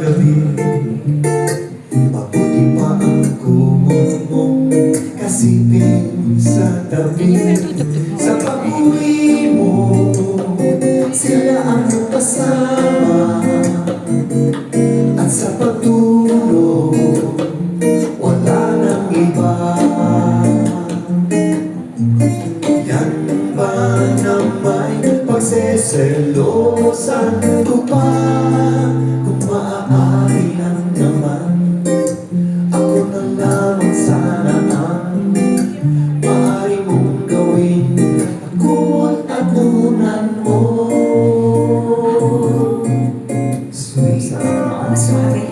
gabi. Mabuti pa ang kumot mong kasipin sa tabi. Sa pag-uwi mo, sila ang kasama. At sa pagtulog, wala nang iba. Yan ba na may pagseselosan ko pa? Kung maaari lang naman, ako na lamang sana ang maaari mong gawin. Kumot at unan mo. Sweet. Suave.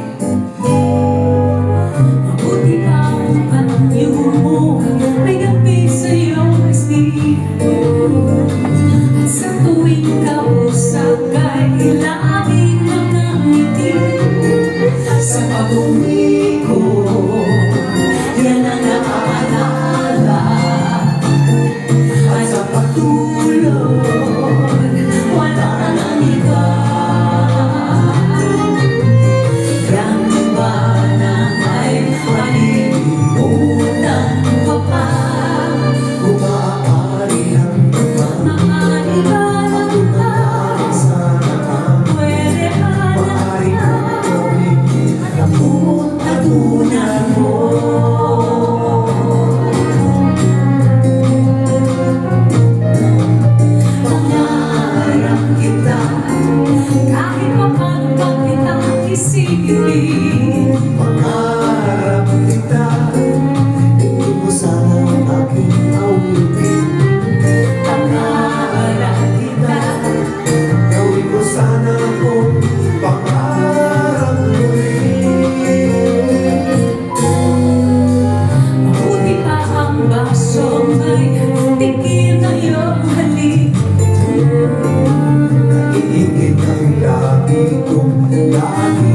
Mabuti ang panyo mo, may gabi sa iyong estilo. At sa tuwing kausap kay laging mga ngiti. Sa pag-uwi ko, yan ang naaalala. At sa pagtulog, Wala nang iba. Yan ba na may palimutan ka pa? kung maaari lang naman, Maaari ba lang ba? sana ang Pwede ba maaari lang mong gawin. kumot at unan mo? Pangarap kita, kahit pa paano pa kita isipin. Pangarap kita, hindi mo sana ang aking awitin. Pangarap kita, Gawin mo sana kung pangarap ulit. mabuti pa ang basong may tigil na iyong halik. Naiingit ang labi kong lagi